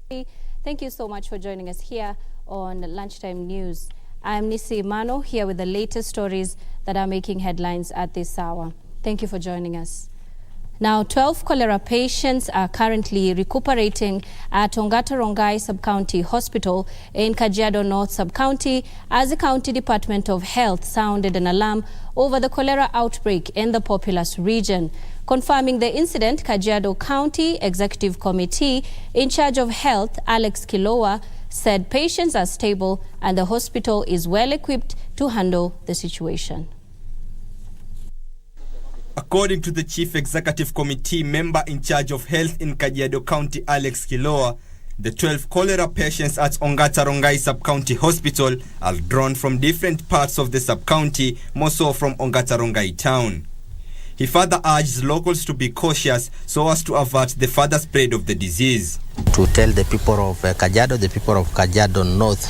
Thank you so much for joining us here on Lunchtime News. I'm Nissie Imano, here with the latest stories that are making headlines at this hour. Thank you for joining us. Now, 12 cholera patients are currently recuperating at Ongata Rongai Sub-County Hospital in Kajiado North Sub-County as the County Department of Health sounded an alarm over the cholera outbreak in the populous region. Confirming the incident, Kajiado County Executive Committee in charge of health, Alex Kilowa, said patients are stable and the hospital is well equipped to handle the situation. According to the Chief Executive Committee member in charge of health in Kajiado County, Alex Kilowa, the 12 cholera patients at Ongata Rongai Sub-County Hospital are drawn from different parts of the sub-county, more so from Ongata Rongai town. He further urged locals to be cautious so as to avert the further spread of the disease. To tell the people of Kajiado, the people of Kajiado North,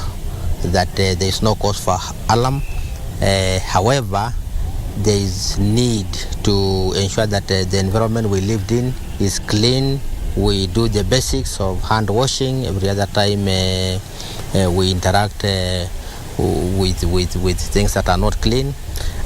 that there is no cause for alarm. However, there is need to ensure that the environment we lived in is clean. We do the basics of hand washing every other time we interact with things that are not clean.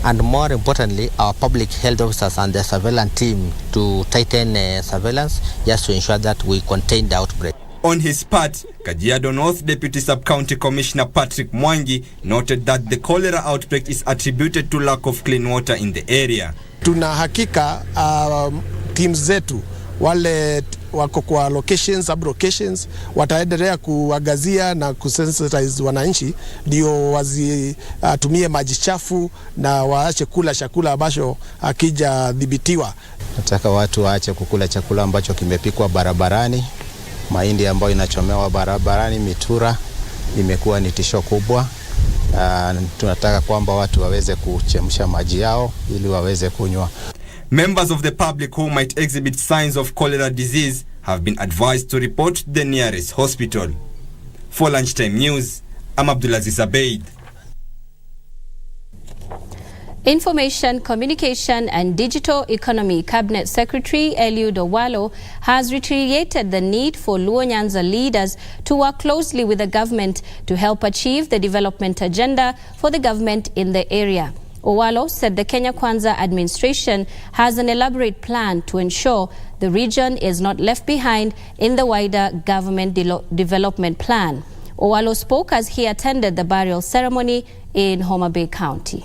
And more importantly, our public health officers and the surveillance team to tighten surveillance just to ensure that we contain the outbreak. On his part, Kajiado North Deputy Sub-County Commissioner Patrick Mwangi noted that the cholera outbreak is attributed to lack of clean water in the area. Tuna hakika teams zetu wale wako kwa locations, sub-locations, wataendelea kuangazia na kusensitize wananchi ndio wazitumie maji chafu na waache kula chakula ambacho hakijadhibitiwa. Nataka watu waache kukula chakula ambacho kimepikwa barabarani. Mahindi ambayo inachomewa barabarani, mitura, imekuwa ni tisho kubwa. Tunataka kwamba watu waweze kuchemsha maji yao ili waweze kunywa. Members of the public who might exhibit signs of cholera disease have been advised to report to the nearest hospital. For Lunchtime News, I'm Abdulaziz Abeid. Information, Communication and Digital Economy Cabinet Secretary Eliud Owalo has reiterated the need for Luo Nyanza leaders to work closely with the government to help achieve the development agenda for the government in the area. Owalo said the Kenya Kwanza administration has an elaborate plan to ensure the region is not left behind in the wider government development plan. Owalo spoke as he attended the burial ceremony in Homa Bay County.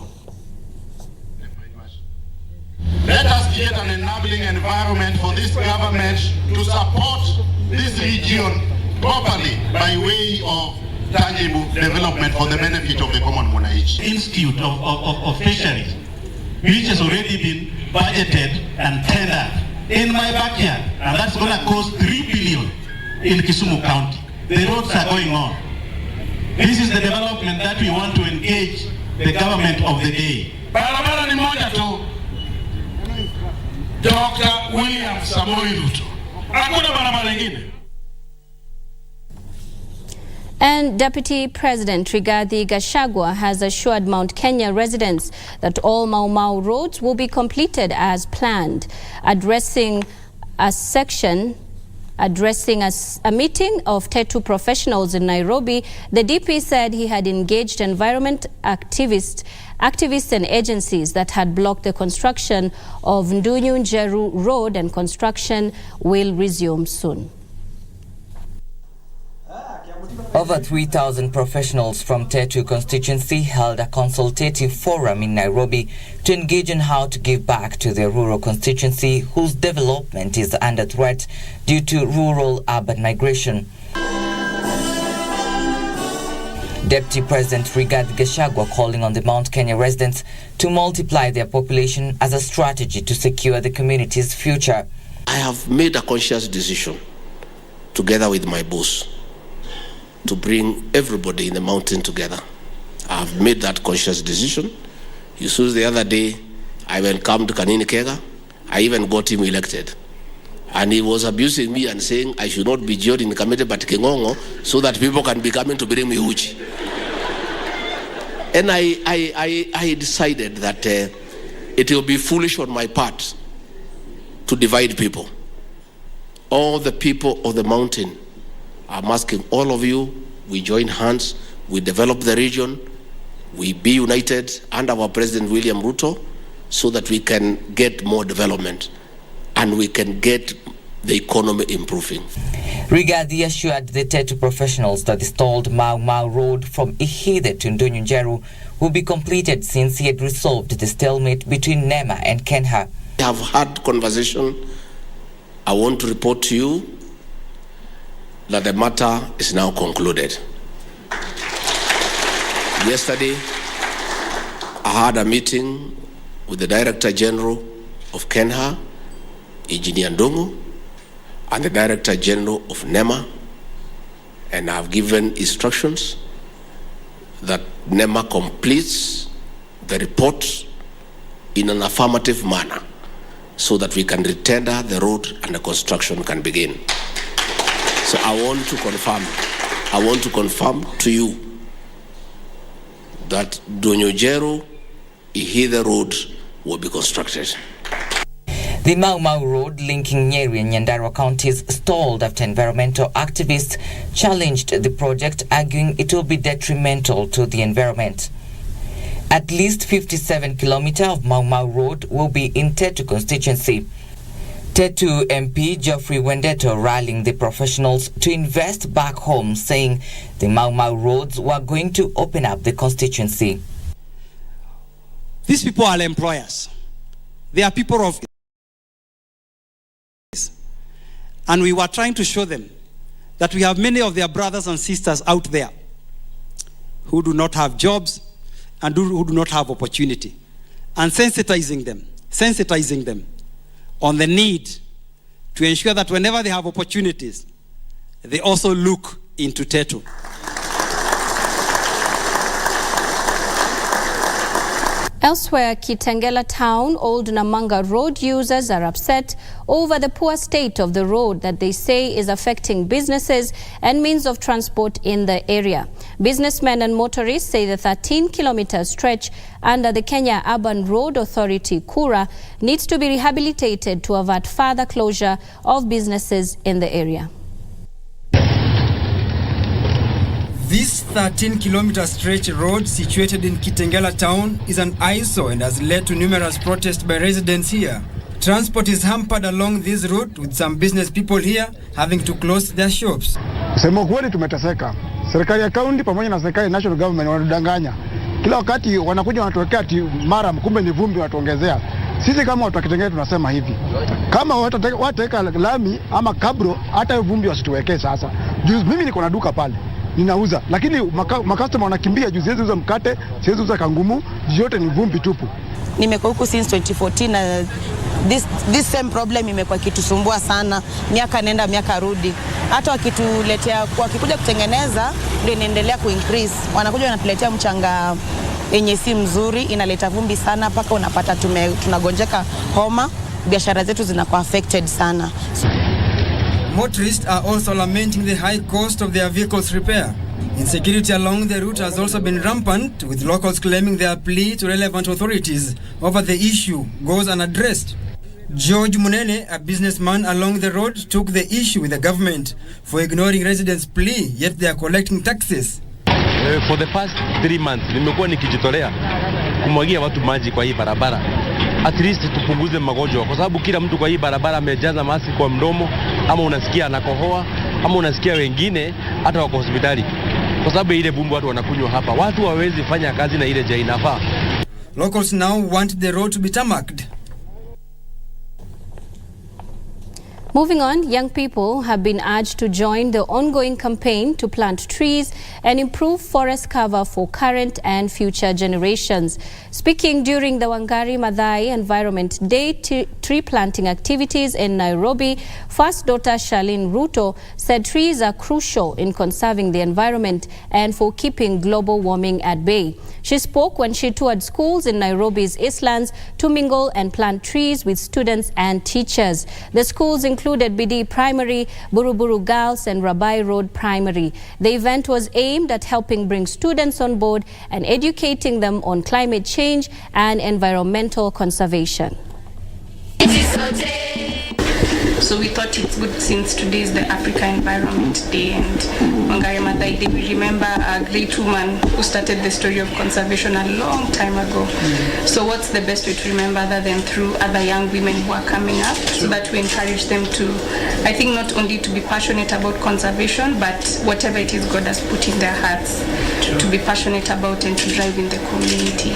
Let us create an enabling environment for this government to support this region properly by way of tangible development for the benefit of the common mwananchi. Institute of Fisheries, which has already been budgeted and tendered in my backyard, and that's going to cost 3 billion in Kisumu County. The roads are going on. This is the development that we want to engage the government of the day. Barabara ni moja tu. Dr. William Samoei Ruto. Hakuna barabara nyingine. And Deputy President Rigathi Gachagua has assured Mount Kenya residents that all Mau Mau roads will be completed as planned. Addressing a meeting of Tetu professionals in Nairobi, the DP said he had engaged environment activists and agencies that had blocked the construction of Ndunyu Njeru Road, and construction will resume soon. Over 3,000 professionals from Tetu constituency held a consultative forum in Nairobi to engage on how to give back to their rural constituency, whose development is under threat due to rural-urban migration. Deputy President Rigathi Gachagua calling on the Mount Kenya residents to multiply their population as a strategy to secure the community's future. I have made a conscious decision, together with my boss, to bring everybody in the mountain together. I have made that conscious decision. You saw the other day, I welcomed Kanini Kega. I even got him elected. And he was abusing me and saying I should not be jailed in Kamete but Kingongo so that people can be coming to bring me uchi. And I decided that it will be foolish on my part to divide people. All the people of the mountain I'm asking all of you, we join hands, we develop the region, we be united under our President William Ruto so that we can get more development and we can get the economy improving. Rigathi assured the Tetu professionals that the stalled Mau Mau Road from Ihide to Ndonyunjeru will be completed since he had resolved the stalemate between NEMA and Kenha. We have had conversation. I want to report to you that the matter is now concluded. Yesterday, I had a meeting with the Director General of Kenha, Engineer Ndungu, and the Director General of NEMA, and I've given instructions that NEMA completes the report in an affirmative manner so that we can retender the road and the construction can begin. So I want to confirm to you that Ndonyunjeru Ihide Road will be constructed. The Mau Mau Road linking Nyeri and Nyandarua counties stalled after environmental activists challenged the project, arguing it will be detrimental to the environment. At least 57 kilometers of Mau Mau Road will be in Tetu constituency. Tetu MP Geoffrey Wendeto rallying the professionals to invest back home, saying the Mau Mau roads were going to open up the constituency. These people are employers. They are people of... And we were trying to show them that we have many of their brothers and sisters out there who do not have jobs and who do not have opportunity, and sensitizing them on the need to ensure that whenever they have opportunities, they also look into Tetu. Elsewhere, Kitengela Town, Old Namanga Road users are upset over the poor state of the road that they say is affecting businesses and means of transport in the area. Businessmen and motorists say the 13-kilometer stretch under the Kenya Urban Road Authority, KURA, needs to be rehabilitated to avert further closure of businesses in the area. This 13-kilometer stretch road situated in Kitengela town is an eyesore and has led to numerous protests by residents here. Transport is hampered along this route, with some business people here having to close their shops. Sema kweli tumeteseka. Serikali ya kaunti pamoja na serikali national government wanadanganya. Kila wakati wanakuja wanatuwekea ati mara kumbe ni vumbi watuongezea. Sisi kama watu wa Kitengela tunasema hivi. Kama wataweka lami ama kabro, hata vumbi wasituwekee sasa. Mimi niko na duka pale. Ninauza, lakini makastoma wanakimbia juu siwezi uza mkate, siwezi uza kangumu, yote ni vumbi tupu. Nimekuwa huku since 2014 na this same problem imekuwa kitusumbua sana, miaka nenda miaka rudi. Hata wakikuja kutengeneza ndio inaendelea kuincrease. Wanakuja wanatuletea mchanga yenye si mzuri, inaleta vumbi sana mpaka unapata tunagonjeka homa, biashara zetu zinakuwa affected sana. Motorists are also lamenting the high cost of their vehicles' repair. Insecurity along the route has also been rampant, with locals claiming their plea to relevant authorities over the issue goes unaddressed. George Munene, a businessman along the road, took the issue with the government for ignoring residents' plea, yet they are collecting taxes. For the past 3 months, nimekuwa nikijitolea kumwagia watu maji kwa hii barabara. At least tupunguze magonjwa, kwa sababu kila mtu kwa hii barabara amejaza maski kwa mdomo, ama unasikia anakohoa, ama unasikia wengine hata wako hospitali kwa sababu ile vumbi watu wanakunywa hapa. Watu hawezi fanya kazi na ile je inafaa. Locals now want the road to be tarmacked. Moving on, young people have been urged to join the ongoing campaign to plant trees and improve forest cover for current and future generations. Speaking during the Wangari Maathai Environment Day tree planting activities in Nairobi, First Daughter Charlene Ruto said trees are crucial in conserving the environment and for keeping global warming at bay. She spoke when she toured schools in Nairobi's Eastlands to mingle and plant trees with students and teachers. The schools included Bidii Primary, Buruburu Girls and Rabai Road Primary. The event was aimed at helping bring students on board and educating them on climate change and environmental conservation. So we thought it's good, since today is the Africa Environment Day and Wangari Maathai Day, we remember a great woman who started the story of conservation a long time ago. So what's the best way to remember other than through other young women who are coming up, so that we encourage them to, I think, not only to be passionate about conservation, but whatever it is God has put in their hearts to be passionate about and to drive in the community.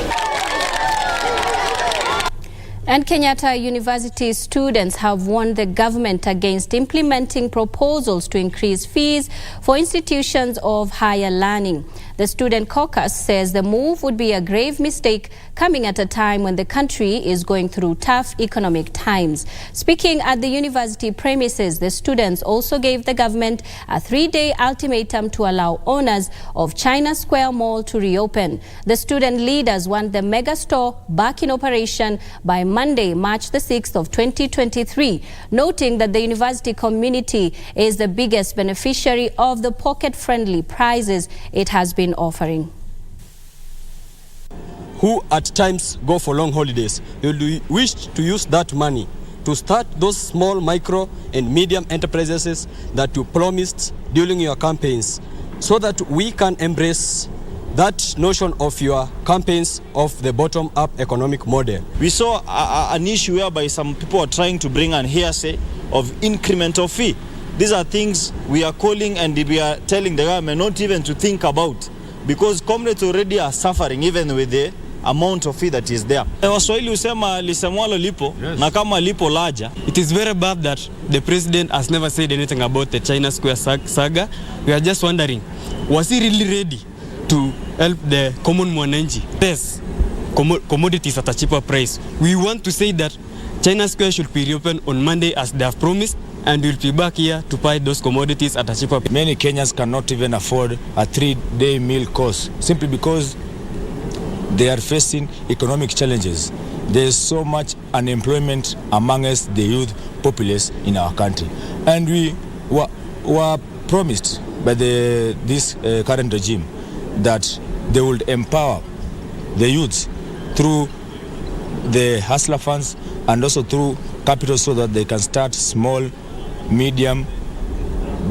And Kenyatta University students have warned the government against implementing proposals to increase fees for institutions of higher learning. The student caucus says the move would be a grave mistake coming at a time when the country is going through tough economic times. Speaking at the university premises, the students also gave the government a 3-day ultimatum to allow owners of China Square Mall to reopen. The student leaders want the mega store back in operation by Monday, March the 6th of 2023, noting that the university community is the biggest beneficiary of the pocket-friendly prices it has been offering. Who at times go for long holidays, you wish to use that money to start those small, micro and medium enterprises that you promised during your campaigns, so that we can embrace that notion of your campaigns of the bottom-up economic model. We saw an issue whereby some people are trying to bring an hearsay of incremental fee. These are things we are calling and we are telling the government not even to think about, because comrades already are suffering even with the amount of fee that is there. Waswahili husema lisemwalo lipo na kama lipo laja. It is very bad that the president has never said anything about the China Square saga. We are just wondering, was he really ready to help the common mwananchi? Yes, commodities at a cheaper price. We want to say that China Square should be reopened on Monday as they have promised, and we'll be back here to buy those commodities at a cheaper price. Many Kenyans cannot even afford a 3-day meal course simply because they are facing economic challenges. There is so much unemployment amongst the youth populace in our country. And we were promised by this current regime that they would empower the youth through the hustler funds and also through capital, so that they can start small, medium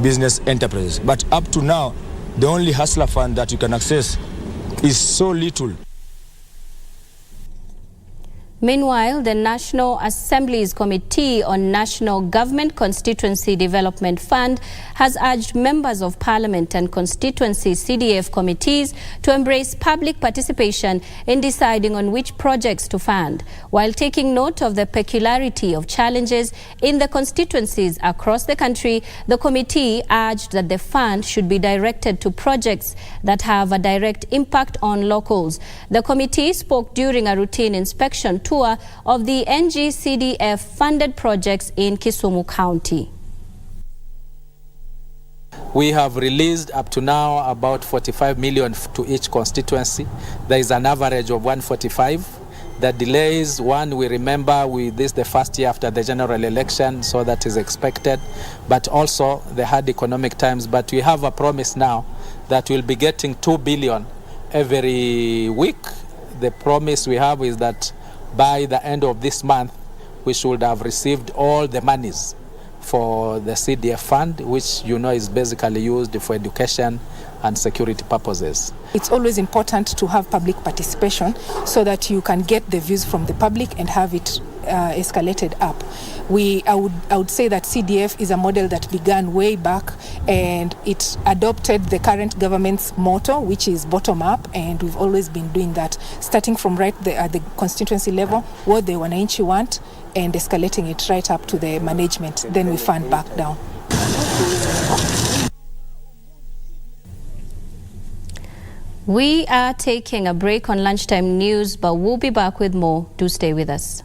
business enterprises. But up to now, the only hustler fund that you can access is so little. Meanwhile, the National Assembly's Committee on National Government Constituency Development Fund has urged members of Parliament and constituency CDF committees to embrace public participation in deciding on which projects to fund, while taking note of the peculiarity of challenges in the constituencies across the country. The committee urged that the fund should be directed to projects that have a direct impact on locals. The committee spoke during a routine inspection tour of the NGCDF funded projects in Kisumu County. We have released up to now about 45 million to each constituency. There is an average of 145. The delays, one, we remember this the first year after the general election, so that is expected, but also the hard economic times. But we have a promise now that we'll be getting 2 billion every week. The promise we have is that by the end of this month, we should have received all the monies for the CDF fund, which you know is basically used for education and security purposes. It's always important to have public participation so that you can get the views from the public and have it escalated up. I would say that CDF is a model that began way back, and it adopted the current government's motto, which is bottom up, and we've always been doing that, starting from at the constituency level, what the wananchi want, and escalating it right up to the management. Then we fund back down. We are taking a break on Lunchtime News, but we'll be back with more. Do stay with us.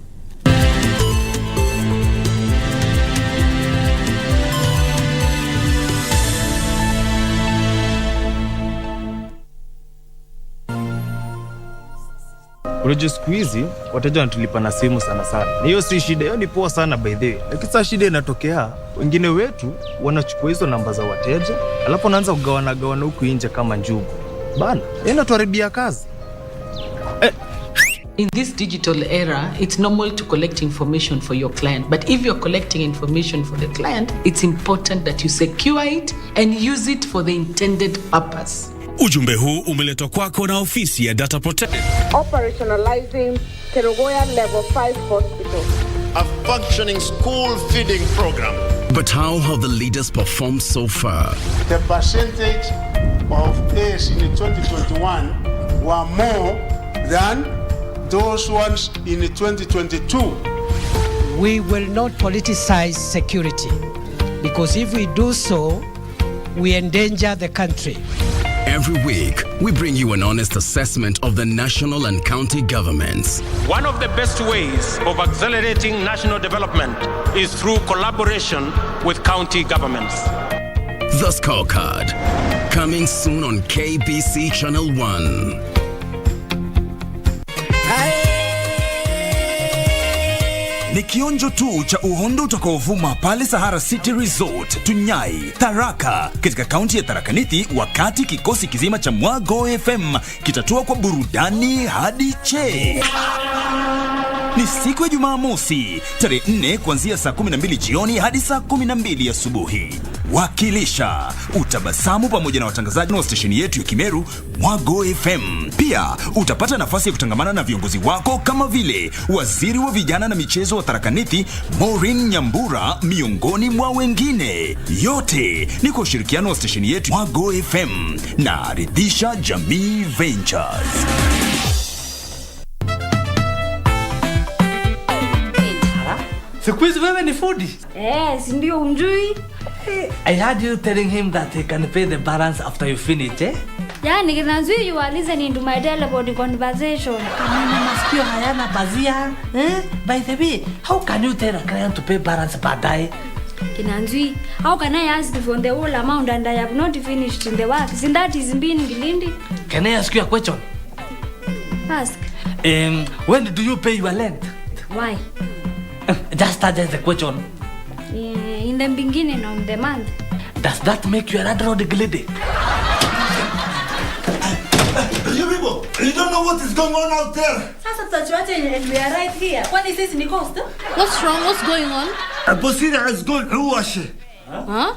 Unajua siku hizi wateja wanatulipa na simu sana. Na hiyo si shida, hiyo ni poa sana by the way. Lakini sasa shida inatokea, wengine wetu wanachukua hizo namba za wateja, alafu wanaanza kugawana huku nje kama njugu. Bana, inatuharibia kazi. In this digital era, it's normal to collect information for your client. But if you're collecting information for the client, it's important that you secure it and use it for the intended purpose. Ujumbe huu umeletwa kwako na ofisi ya Data Protection. Operationalizing Kerugoya Level 5 Hospital. A functioning school feeding program. But how have the leaders performed so far? The percentage of A's in 2021 were more than those ones in 2022. We will not politicize security, because if we do so, we endanger the country. Every week, we bring you an honest assessment of the national and county governments. One of the best ways of accelerating national development is through collaboration with county governments. The Scorecard, coming soon on KBC Channel 1. Ni kionjo tu cha uhondo utakaovuma pale Sahara City Resort, Tunyai, Tharaka, katika kaunti ya Tharaka Nithi, wakati kikosi kizima cha Mwago FM kitatua kwa burudani hadi che. Ni siku ya Jumamosi, tarehe 4 kuanzia saa 12 jioni hadi saa 12 asubuhi. Wakilisha, utabasamu pamoja na watangazaji wa stesheni yetu ya Kimeru, Mwago FM. Pia utapata nafasi ya kutangamana na viongozi wako kama vile waziri wa vijana na michezo wa Tharaka Nithi, Maureen Nyambura, miongoni mwa wengine. Yote ni kwa ushirikiano wa stesheni yetu Mwago FM na Ridhisha Jamii Ventures. Squeeze wewe ni foodie? Yes, ndio umjui. I heard you telling him that he can pay the balance after you finish, eh? Yani kinazui you are listening to my teleport conversation. Kama masikio hayana bazia, eh? By the way, how can you tell a client to pay balance baadaye? Kinanzui, how can I ask for the whole amount and I have not finished in the work? Isn't that is being Gilindi? Can I ask you a question? Ask. When do you pay your rent? Why? Just answer the question. In the beginning of the month. Does that make you a landlord lady? You people, you don't know what is going on out there. And we are right here. What is this in the coast? What's wrong? What's going on? Abosira has gone wash. Huh?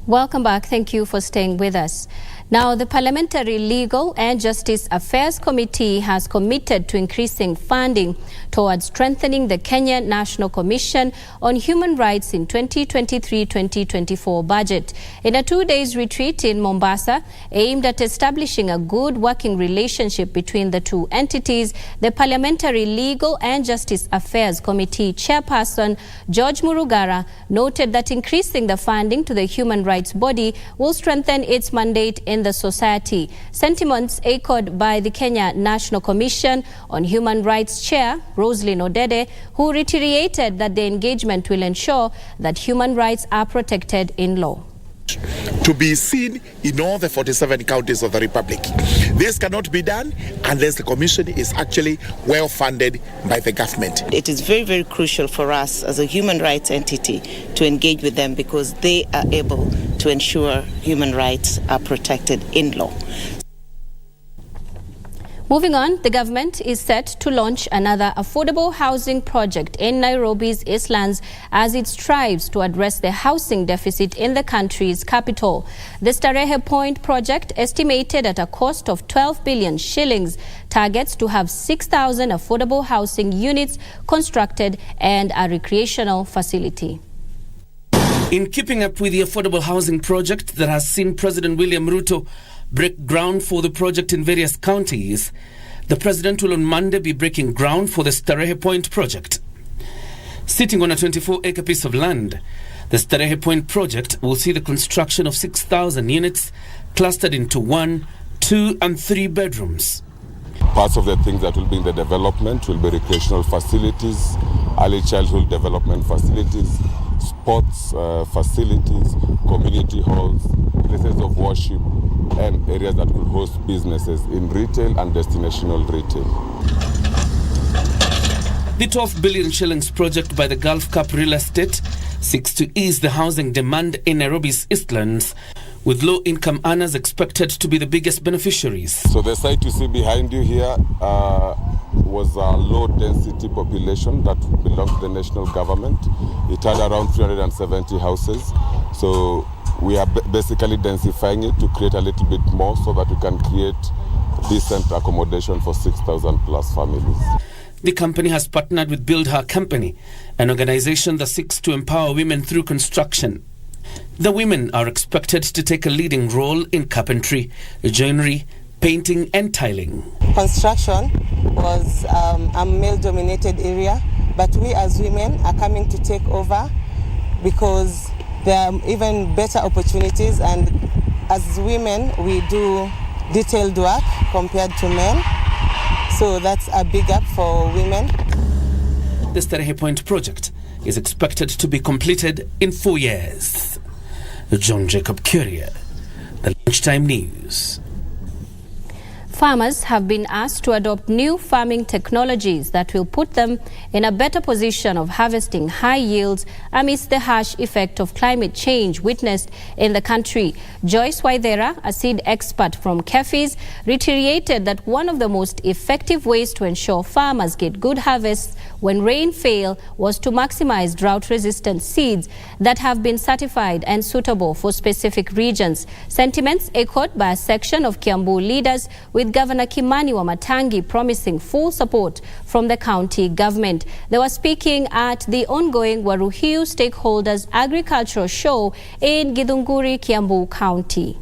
Welcome back. Thank you for staying with us. Now, the Parliamentary Legal and Justice Affairs Committee has committed to increasing funding towards strengthening the Kenya National Commission on Human Rights in 2023-2024 budget. In a 2-day retreat in Mombasa, aimed at establishing a good working relationship between the two entities, the Parliamentary Legal and Justice Affairs Committee Chairperson George Murugara noted that increasing the funding to the human rights body will strengthen its mandate in the society. Sentiments echoed by the Kenya National Commission on Human Rights Chair Roslyn Odede, who reiterated that the engagement will ensure that human rights are protected in law. To be seen in all the 47 counties of the Republic. This cannot be done unless the Commission is actually well funded by the government. It is very, very crucial for us as a human rights entity to engage with them because they are able to ensure human rights are protected in law. Moving on, the government is set to launch another affordable housing project in Nairobi's Eastlands as it strives to address the housing deficit in the country's capital. The Starehe Point project, estimated at a cost of 12 billion shillings, targets to have 6,000 affordable housing units constructed and a recreational facility. In keeping up with the affordable housing project that has seen President William Ruto break ground for the project in various counties, the president will on Monday be breaking ground for the Starehe Point project. Sitting on a 24-acre piece of land, the Starehe Point project will see the construction of 6,000 units clustered into 1, 2 and 3 bedrooms. Parts of the things that will be in the development will be recreational facilities, early childhood development facilities, sports facilities, community halls, places of worship, and areas that could host businesses in retail and destinational retail. The 12 billion shillings project by the Gulf Cup Real Estate seeks to ease the housing demand in Nairobi's Eastlands, with low-income earners expected to be the biggest beneficiaries. So the site you see behind you here was a low-density population that belonged to the national government. It had around 370 houses. So we are basically densifying it to create a little bit more so that we can create decent accommodation for 6,000 plus families. The company has partnered with Build Her Company, an organization that seeks to empower women through construction. The women are expected to take a leading role in carpentry, joinery, painting and tiling. Construction was a male-dominated area, but we as women are coming to take over because there are even better opportunities, and as women we do detailed work compared to men. So that's a big up for women. The Starehe Point project is expected to be completed in 4 years. John Jacob Courier, the Lunchtime News. Farmers have been asked to adopt new farming technologies that will put them in a better position of harvesting high yields amidst the harsh effect of climate change witnessed in the country. Joyce Waithera, a seed expert from KEFIS, reiterated that one of the most effective ways to ensure farmers get good harvests when rain fails was to maximize drought-resistant seeds that have been certified and suitable for specific regions. Sentiments echoed by a section of Kiambu leaders, with Governor Kimani Wamatangi promising full support from the county government. They were speaking at the ongoing Waruhiu Stakeholders Agricultural Show in Githunguri, Kiambu County.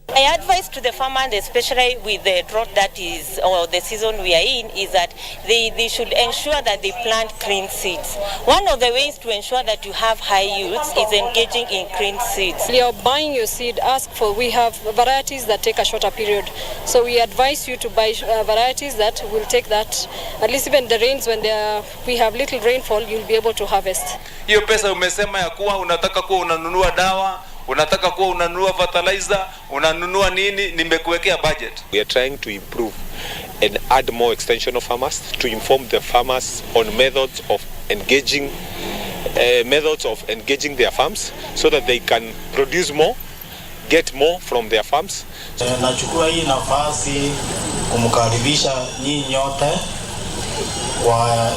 My advice to the farmers, especially with the drought that is, or the season we are in, is that they should ensure that they plant clean seeds. One of the ways to ensure that you have high yields is engaging in clean seeds. You're buying your seed, we have varieties that take a shorter period. So we advise you to buy varieties that will take that, at least even the rains, when we have little rainfall, you'll be able to harvest. Hiyo pesa umesema ya kuwa unataka kuwa unanunua dawa, unataka kuwa unanunua fertilizer, unanunua nini, nimekuwekea budget. We are trying to improve and add more extension of farmers to inform the farmers on methods of engaging their farms so that they can produce more, get more from their farms. Nachukua hii nafasi kumkaribisha nyinyi nyote kwa.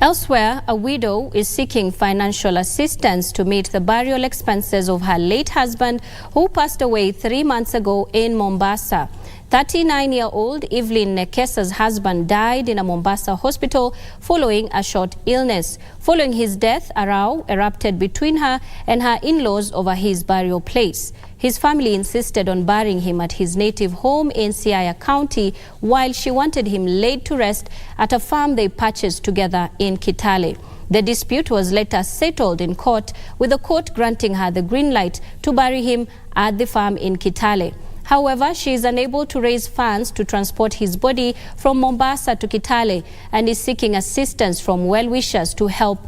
Elsewhere, a widow is seeking financial assistance to meet the burial expenses of her late husband, who passed away 3 months ago in Mombasa. 39-year-old Evelyn Nekesa's husband died in a Mombasa hospital following a short illness. Following his death, a row erupted between her and her in-laws over his burial place. His family insisted on burying him at his native home in Siaya County, while she wanted him laid to rest at a farm they purchased together in Kitale. The dispute was later settled in court, with the court granting her the green light to bury him at the farm in Kitale. However, she is unable to raise funds to transport his body from Mombasa to Kitale and is seeking assistance from well-wishers to help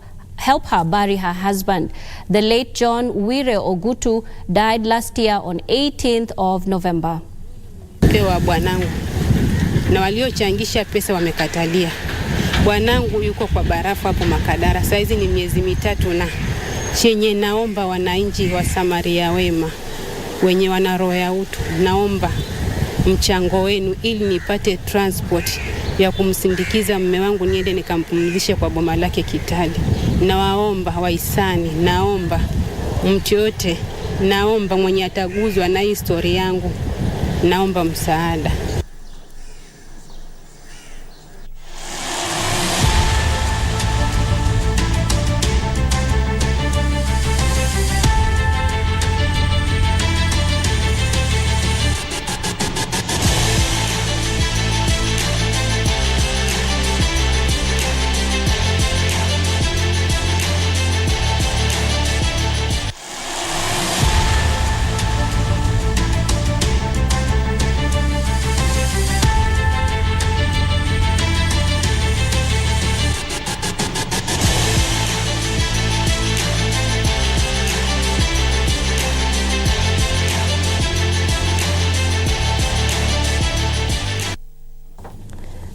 her bury her husband. The late John Wire Ogutu died last year on 18th of November. Pewa bwanangu na waliochangisha pesa wamekatalia. Bwanangu yuko kwa barafu hapo Makadara. Saizi ni miezi mitatu na chenye naomba wananchi wa Samaria wema wenye wana roho ya utu, naomba mchango wenu ili nipate transport ya kumsindikiza mume wangu niende nikampumzishe kwa boma lake Kitale. Nawaomba wahisani, naomba mtu yote, naomba mwenye ataguzwa na historia yangu, naomba msaada.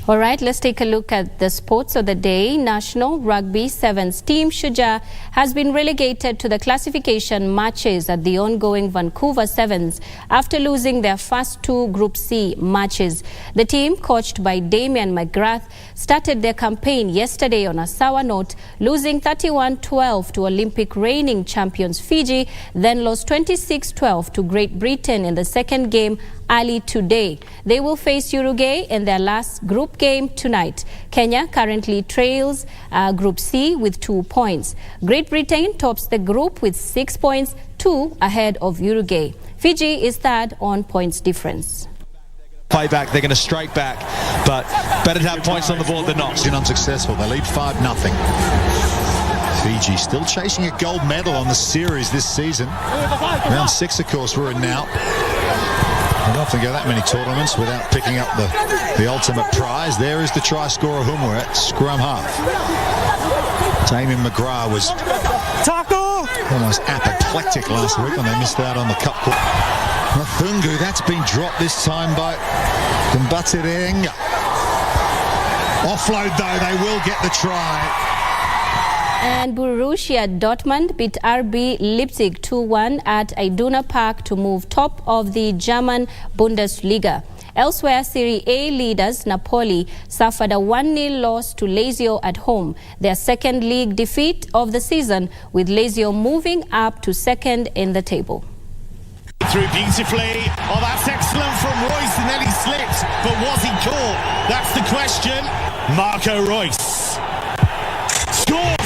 All right, let's take a look at the sports of the day. National Rugby Sevens team Shujaa has been relegated to the classification matches at the ongoing Vancouver Sevens after losing their first two Group C matches. The team, coached by Damian McGrath, started their campaign yesterday on a sour note, losing 31-12 to Olympic reigning champions Fiji, then lost 26-12 to Great Britain in the second game early today. They will face Uruguay in their last group game tonight. Kenya currently trails Group C with 2 points. Great Britain tops the group with 6 points, 2 ahead of Uruguay. Fiji is third on points difference. Play back, they're going to straight back, but better to have points on the board than not. Been unsuccessful. They lead 5-0. Fiji still chasing a gold medal on the series this season. Round 6, of course, we're in now. I don't often go that many tournaments without picking up the ultimate prize. There is the try scorer whom we're at scrum half. Damian McGrath was almost apoplectic last week when they missed out on the cup. Mathungu, that's been dropped this time by Mbatireng. Offload though, they will get the try. And Borussia Dortmund beat RB Leipzig 2-1 at Iduna Park to move top of the German Bundesliga. Elsewhere, Serie A leaders Napoli suffered a 1-0 loss to Lazio at home, their second league defeat of the season, with Lazio moving up to second in the table. Through beautifully. Oh, that's excellent from Royce, and then he slipped. But was he caught? That's the question. Marco Royce scores.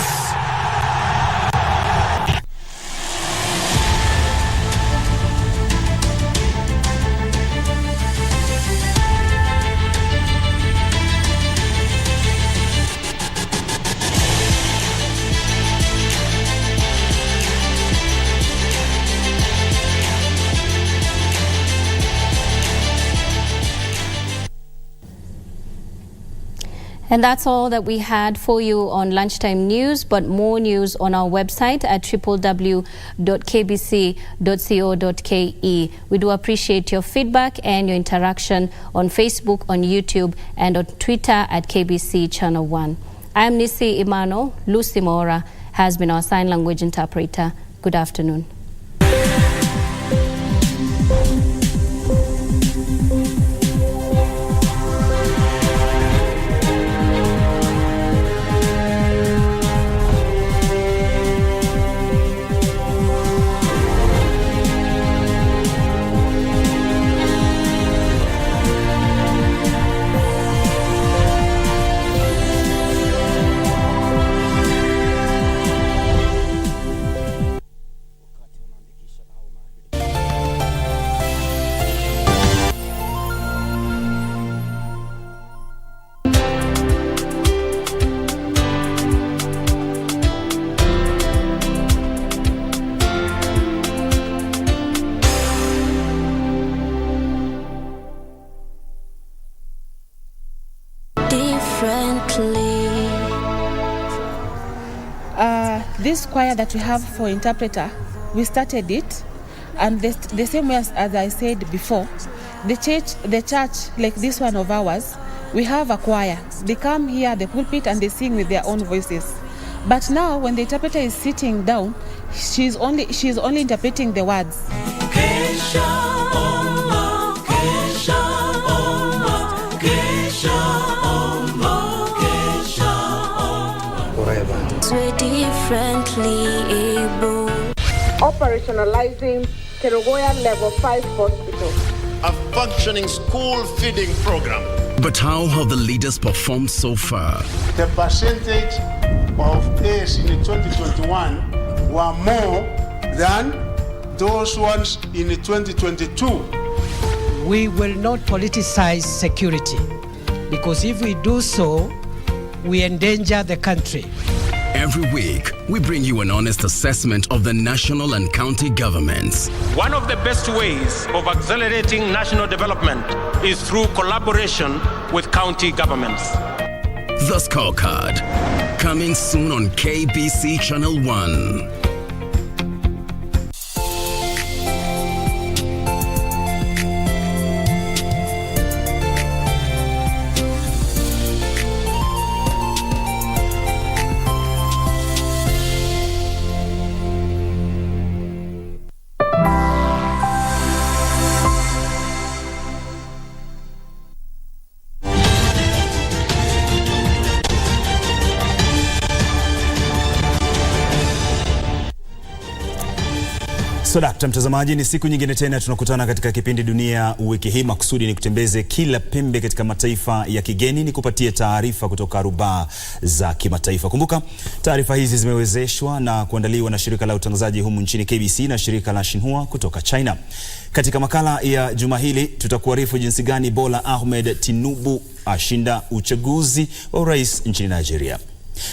And that's all that we had for you on Lunchtime News, but more news on our website at www.kbc.co.ke. We do appreciate your feedback and your interaction on Facebook, on YouTube, and on Twitter at KBC Channel 1. I am Nissie Imano. Lucy Mora has been our sign language interpreter. Good afternoon. This choir that we have for interpreter, we started it, and the same way as I said before, the church like this one of ours, we have a choir. They come here at the pulpit and they sing with their own voices. But now when the interpreter is sitting down, she's only interpreting the words. Differently able. Operationalizing Kerugoya Level 5 Hospital. A functioning school feeding program. But how have the leaders performed so far? The percentage of A's in 2021 were more than those ones in 2022. We will not politicize security, because if we do so, we endanger the country. Every week, we bring you an honest assessment of the national and county governments. One of the best ways of accelerating national development is through collaboration with county governments. The Scorecard, coming soon on KBC Channel 1. Sodakta mtazamaji, ni siku nyingine tena tunakutana katika kipindi Dunia Wiki Hii. Makusudi ni kutembeze kila pembe katika mataifa ya kigeni, ni kupatia taarifa kutoka rubaa za kimataifa. Kumbuka, taarifa hizi zimewezeshwa na kuandaliwa na shirika la utangazaji humu nchini KBC na shirika la Xinhua kutoka China. Katika makala ya juma hili tutakuarifu jinsi gani Bola Ahmed Tinubu ashinda uchaguzi wa urais nchini Nigeria.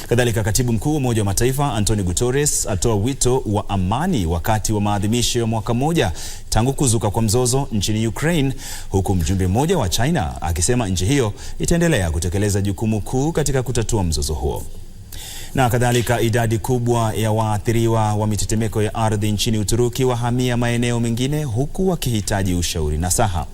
Kadhalika, katibu mkuu wa Umoja wa Mataifa Antonio Guterres atoa wito wa amani wakati wa maadhimisho ya mwaka mmoja tangu kuzuka kwa mzozo nchini Ukraine, huku mjumbe mmoja wa China akisema nchi hiyo itaendelea kutekeleza jukumu kuu katika kutatua mzozo huo. Na kadhalika, idadi kubwa ya waathiriwa wa mitetemeko ya ardhi nchini Uturuki wahamia maeneo mengine huku wakihitaji ushauri nasaha.